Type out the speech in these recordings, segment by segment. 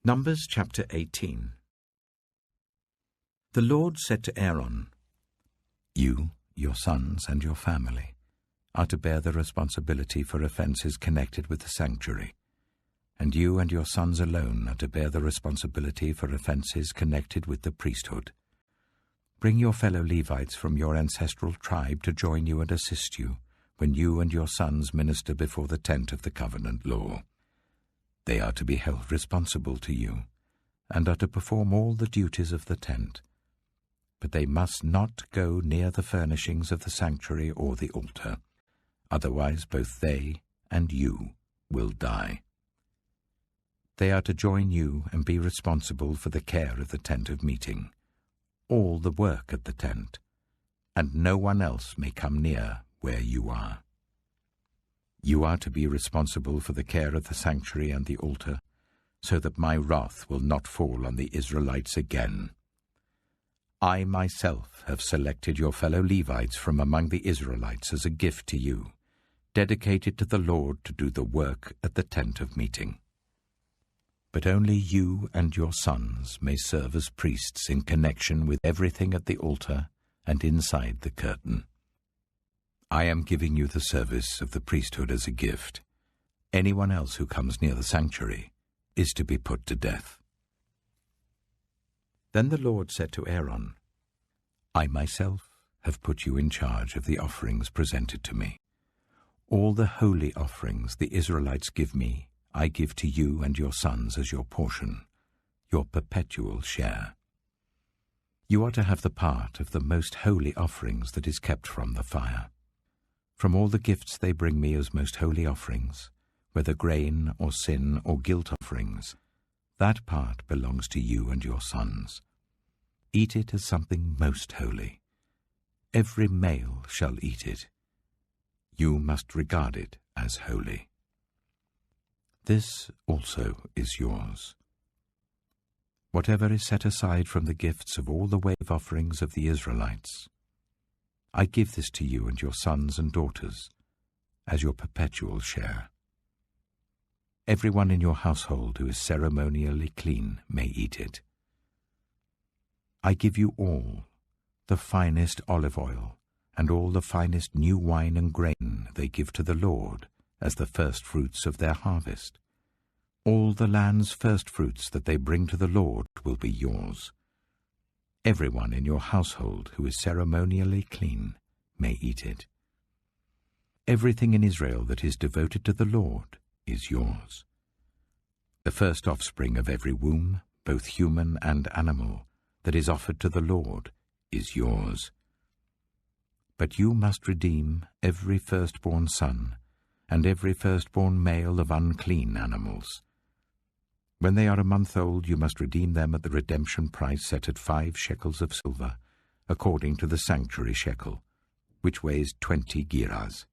Numbers chapter 18. The Lord said to Aaron, "You, your sons, and your family are to bear the responsibility for offences connected with the sanctuary, and you and your sons alone are to bear the responsibility for offences connected with the priesthood. Bring your fellow Levites from your ancestral tribe to join you and assist you when you and your sons minister before the tent of the covenant law. They are to be held responsible to you, and are to perform all the duties of the tent. But they must not go near the furnishings of the sanctuary or the altar, otherwise both they and you will die. They are to join you and be responsible for the care of the tent of meeting, all the work at the tent, and no one else may come near where you are. You are to be responsible for the care of the sanctuary and the altar, so that my wrath will not fall on the Israelites again. I myself have selected your fellow Levites from among the Israelites as a gift to you, dedicated to the Lord to do the work at the tent of meeting. But only you and your sons may serve as priests in connection with everything at the altar and inside the curtain. I am giving you the service of the priesthood as a gift. Anyone else who comes near the sanctuary is to be put to death." Then the Lord said to Aaron, "I myself have put you in charge of the offerings presented to me. All the holy offerings the Israelites give me, I give to you and your sons as your portion, your perpetual share. You are to have the part of the most holy offerings that is kept from the fire. From all the gifts they bring me as most holy offerings, whether grain or sin or guilt offerings, that part belongs to you and your sons. Eat it as something most holy. Every male shall eat it. You must regard it as holy. This also is yours. Whatever is set aside from the gifts of all the wave offerings of the Israelites, I give this to you and your sons and daughters as your perpetual share. Everyone in your household who is ceremonially clean may eat it. I give you all the finest olive oil and all the finest new wine and grain they give to the Lord as the first fruits of their harvest. All the land's first fruits that they bring to the Lord will be yours. Everyone in your household who is ceremonially clean may eat it. Everything in Israel that is devoted to the Lord is yours. The first offspring of every womb, both human and animal, that is offered to the Lord is yours. But you must redeem every firstborn son and every firstborn male of unclean animals. When they are a month old, you must redeem them at the redemption price set at 5 shekels of silver, according to the sanctuary shekel, which weighs 20 gerahs.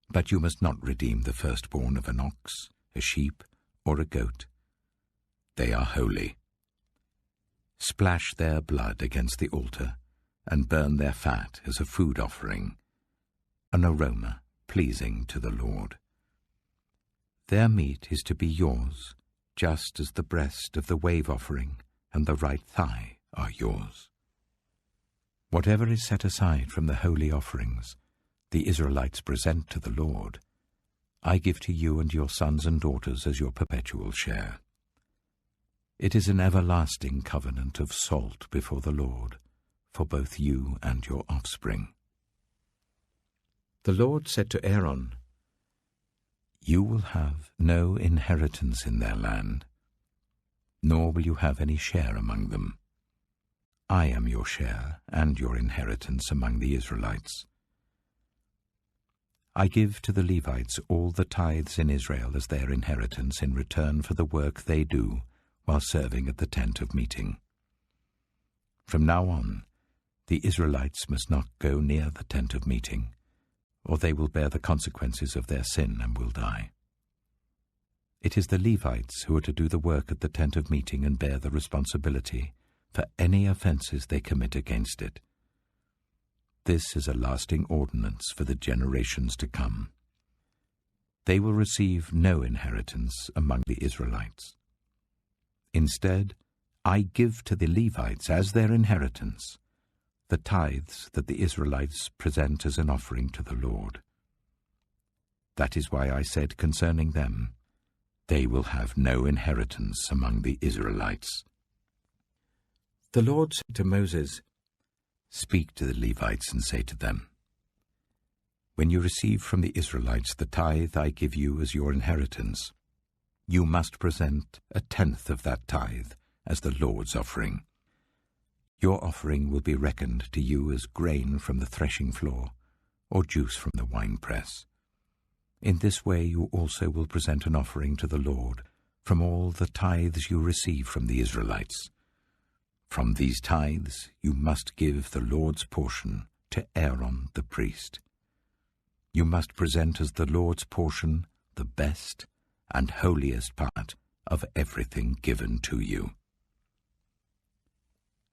But you must not redeem the firstborn of an ox, a sheep, or a goat. They are holy. Splash their blood against the altar, and burn their fat as a food offering, an aroma pleasing to the Lord. Their meat is to be yours, just as the breast of the wave offering and the right thigh are yours. Whatever is set aside from the holy offerings the Israelites present to the Lord, I give to you and your sons and daughters as your perpetual share. It is an everlasting covenant of salt before the Lord, for both you and your offspring." The Lord said to Aaron, "You will have no inheritance in their land, nor will you have any share among them. I am your share and your inheritance among the Israelites. I give to the Levites all the tithes in Israel as their inheritance in return for the work they do while serving at the tent of meeting. From now on, the Israelites must not go near the tent of meeting, or they will bear the consequences of their sin and will die. It is the Levites who are to do the work at the tent of meeting and bear the responsibility for any offences they commit against it. This is a lasting ordinance for the generations to come. They will receive no inheritance among the Israelites. Instead, I give to the Levites as their inheritance the tithes that the Israelites present as an offering to the Lord. That is why I said concerning them, they will have no inheritance among the Israelites. The Lord said to Moses, Speak to the Levites and say to them, When you receive from the Israelites the tithe I give you as your inheritance, you must present 1/10 of that tithe as the Lord's offering. Your offering will be reckoned to you as grain from the threshing floor, or juice from the winepress. In this way you also will present an offering to the Lord from all the tithes you receive from the Israelites. From these tithes you must give the Lord's portion to Aaron the priest. You must present as the Lord's portion the best and holiest part of everything given to you.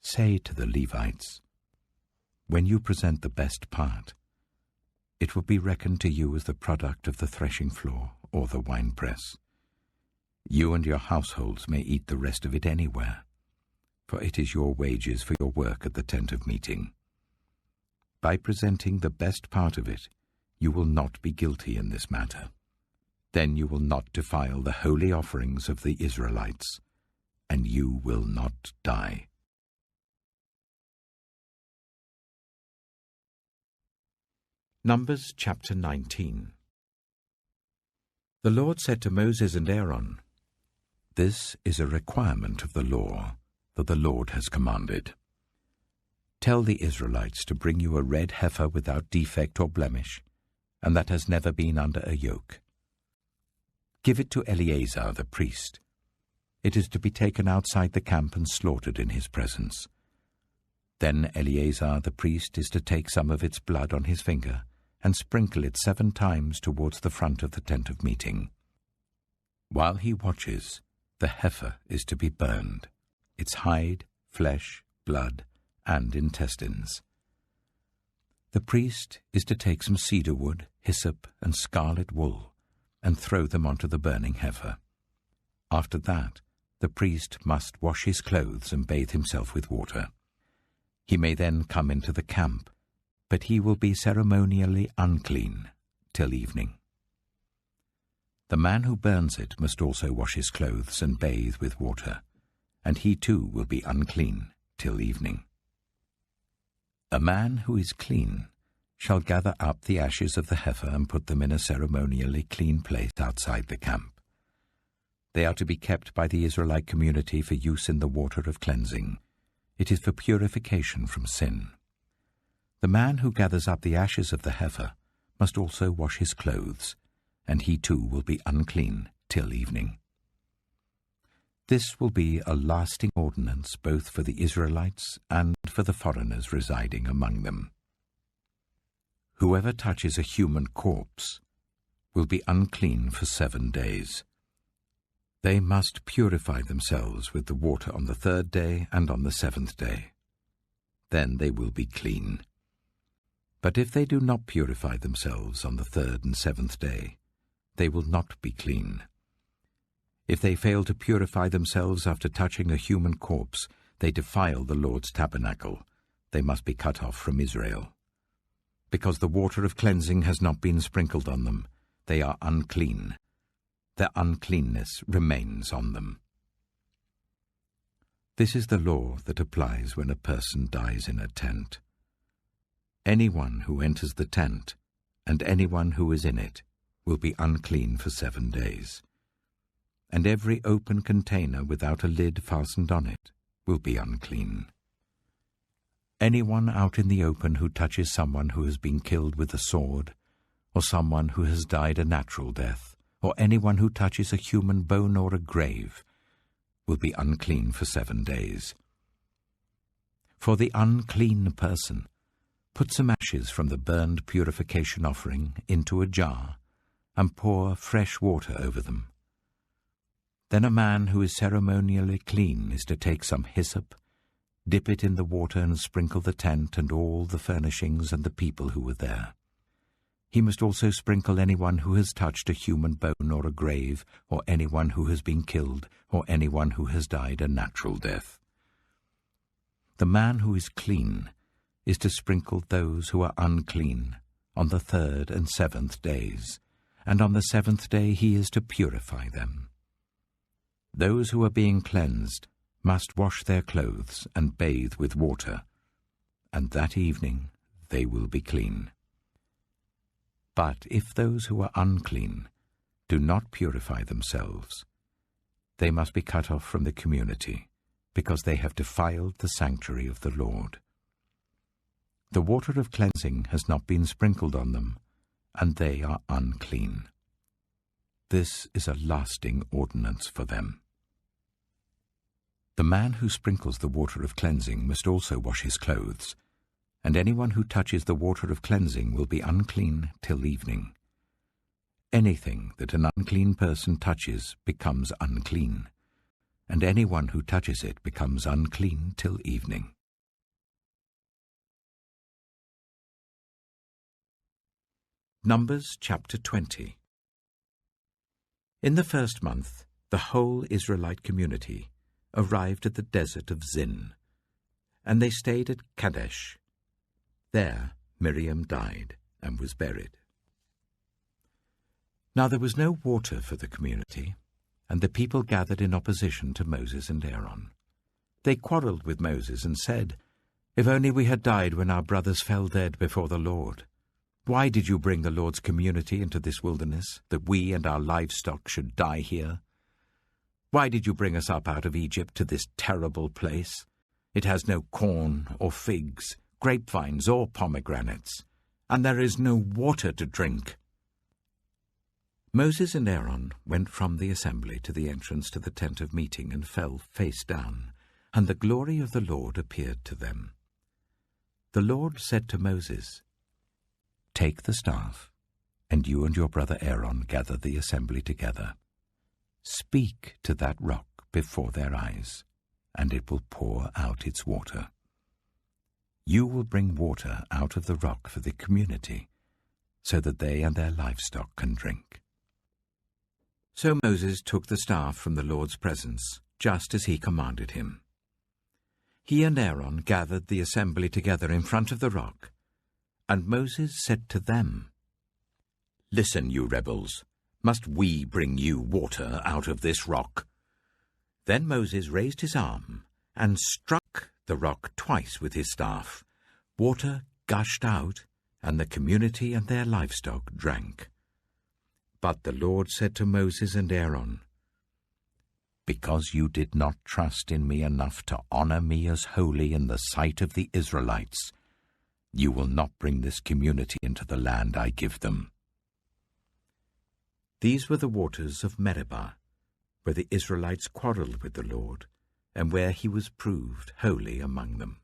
Say to the Levites, When you present the best part, it will be reckoned to you as the product of the threshing floor or the winepress. You and your households may eat the rest of it anywhere, for it is your wages for your work at the tent of meeting. By presenting the best part of it, you will not be guilty in this matter. Then you will not defile the holy offerings of the Israelites, and you will not die. Numbers chapter 19. The Lord said to Moses and Aaron, This is a requirement of the law that the Lord has commanded. Tell the Israelites to bring you a red heifer without defect or blemish, and that has never been under a yoke. Give it to Eleazar the priest. It is to be taken outside the camp and slaughtered in his presence. Then Eleazar the priest is to take some of its blood on his finger and sprinkle it 7 times towards the front of the tent of meeting. While he watches, the heifer is to be burned, its hide, flesh, blood, and intestines. The priest is to take some cedar wood, hyssop, and scarlet wool, and throw them onto the burning heifer. After that, the priest must wash his clothes and bathe himself with water. He may then come into the camp, but he will be ceremonially unclean till evening. The man who burns it must also wash his clothes and bathe with water, and he too will be unclean till evening. A man who is clean shall gather up the ashes of the heifer and put them in a ceremonially clean place outside the camp. They are to be kept by the Israelite community for use in the water of cleansing. It is for purification from sin. The man who gathers up the ashes of the heifer must also wash his clothes, and he too will be unclean till evening. This will be a lasting ordinance both for the Israelites and for the foreigners residing among them. Whoever touches a human corpse will be unclean for 7 days. They must purify themselves with the water on the 3rd day and on the 7th day. Then they will be clean. But if they do not purify themselves on the 3rd and 7th day, they will not be clean. If they fail to purify themselves after touching a human corpse, they defile the Lord's tabernacle. They must be cut off from Israel. Because the water of cleansing has not been sprinkled on them, they are unclean. Their uncleanness remains on them. This is the law that applies when a person dies in a tent. Anyone who enters the tent, and anyone who is in it, will be unclean for 7 days. And every open container without a lid fastened on it will be unclean. Anyone out in the open who touches someone who has been killed with a sword, or someone who has died a natural death, or anyone who touches a human bone or a grave, will be unclean for 7 days. For the unclean person, put some ashes from the burned purification offering into a jar, and pour fresh water over them. Then a man who is ceremonially clean is to take some hyssop, dip it in the water and sprinkle the tent and all the furnishings and the people who were there. He must also sprinkle anyone who has touched a human bone or a grave, or anyone who has been killed, or anyone who has died a natural death. The man who is clean is to sprinkle those who are unclean on the 3rd and 7th days, and on the 7th day he is to purify them. Those who are being cleansed must wash their clothes and bathe with water, and that evening they will be clean. But if those who are unclean do not purify themselves, they must be cut off from the community, because they have defiled the sanctuary of the Lord. The water of cleansing has not been sprinkled on them, and they are unclean. This is a lasting ordinance for them. The man who sprinkles the water of cleansing must also wash his clothes, and anyone who touches the water of cleansing will be unclean till evening. Anything that an unclean person touches becomes unclean, and anyone who touches it becomes unclean till evening. Numbers chapter 20. In the 1st month, the whole Israelite community arrived at the desert of Zin, and they stayed at Kadesh. There Miriam died and was buried. Now there was no water for the community, and the people gathered in opposition to Moses and Aaron. They quarreled with Moses and said, "If only we had died when our brothers fell dead before the Lord. Why did you bring the Lord's community into this wilderness, that we and our livestock should die here? Why did you bring us up out of Egypt to this terrible place? It has no corn or figs, grapevines or pomegranates, and there is no water to drink." Moses and Aaron went from the assembly to the entrance to the tent of meeting and fell face down, and the glory of the Lord appeared to them. The Lord said to Moses, "Take the staff, and you and your brother Aaron gather the assembly together. Speak to that rock before their eyes, and it will pour out its water. You will bring water out of the rock for the community, so that they and their livestock can drink." So Moses took the staff from the Lord's presence, just as he commanded him. He and Aaron gathered the assembly together in front of the rock, and Moses said to them, "Listen, you rebels, must we bring you water out of this rock?" Then Moses raised his arm and struck the rock twice with his staff. Water gushed out, and the community and their livestock drank. But the Lord said to Moses and Aaron, "Because you did not trust in me enough to honor me as holy in the sight of the Israelites, you will not bring this community into the land I give them." These were the waters of Meribah, where the Israelites quarreled with the Lord, and where he was proved holy among them.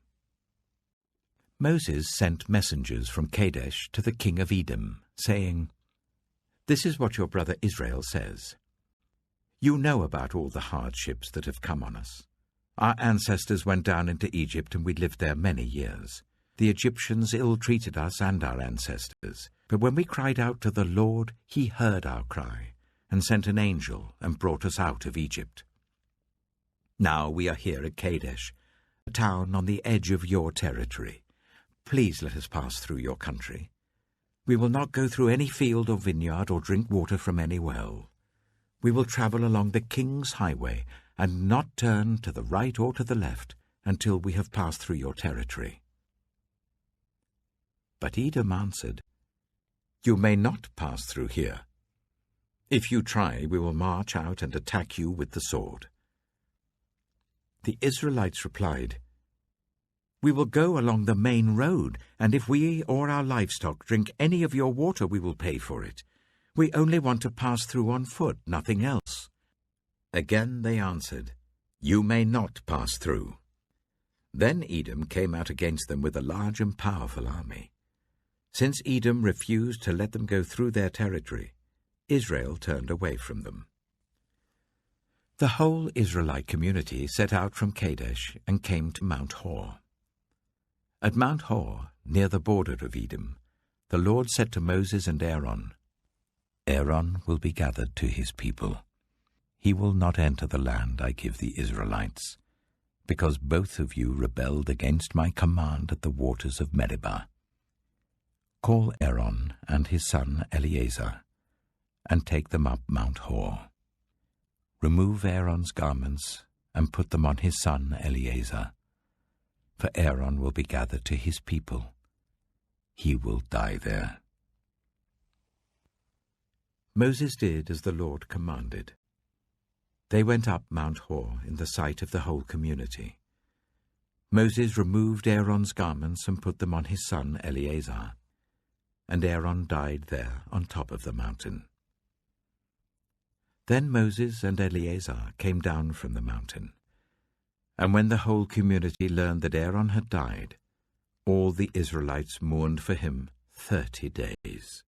Moses sent messengers from Kadesh to the king of Edom, saying, "This is what your brother Israel says. You know about all the hardships that have come on us. Our ancestors went down into Egypt, and we lived there many years. The Egyptians ill-treated us and our ancestors. But when we cried out to the Lord, he heard our cry, and sent an angel and brought us out of Egypt. Now we are here at Kadesh, a town on the edge of your territory. Please let us pass through your country. We will not go through any field or vineyard or drink water from any well. We will travel along the king's highway and not turn to the right or to the left until we have passed through your territory." But Edom answered, "You may not pass through here. If you try, we will march out and attack you with the sword." The Israelites replied, "We will go along the main road, and if we or our livestock drink any of your water, we will pay for it. We only want to pass through on foot, nothing else." Again they answered, "You may not pass through." Then Edom came out against them with a large and powerful army. Since Edom refused to let them go through their territory, Israel turned away from them. The whole Israelite community set out from Kadesh and came to Mount Hor. At Mount Hor, near the border of Edom, The Lord said to Moses and Aaron, Aaron will be gathered to his people. He will not enter the land I give the Israelites, because both of you rebelled against my command at the waters of Meribah. Call Aaron and his son Eleazar, and take them up Mount Hor. Remove Aaron's garments and put them on his son Eleazar, for Aaron will be gathered to his people. He will die there. Moses did as the Lord commanded. They went up Mount Hor in the sight of the whole community. Moses removed Aaron's garments and put them on his son Eleazar, and Aaron died there on top of the mountain. Then Moses and Eleazar came down from the mountain, and when the whole community learned that Aaron had died, all the Israelites mourned for him 30 days.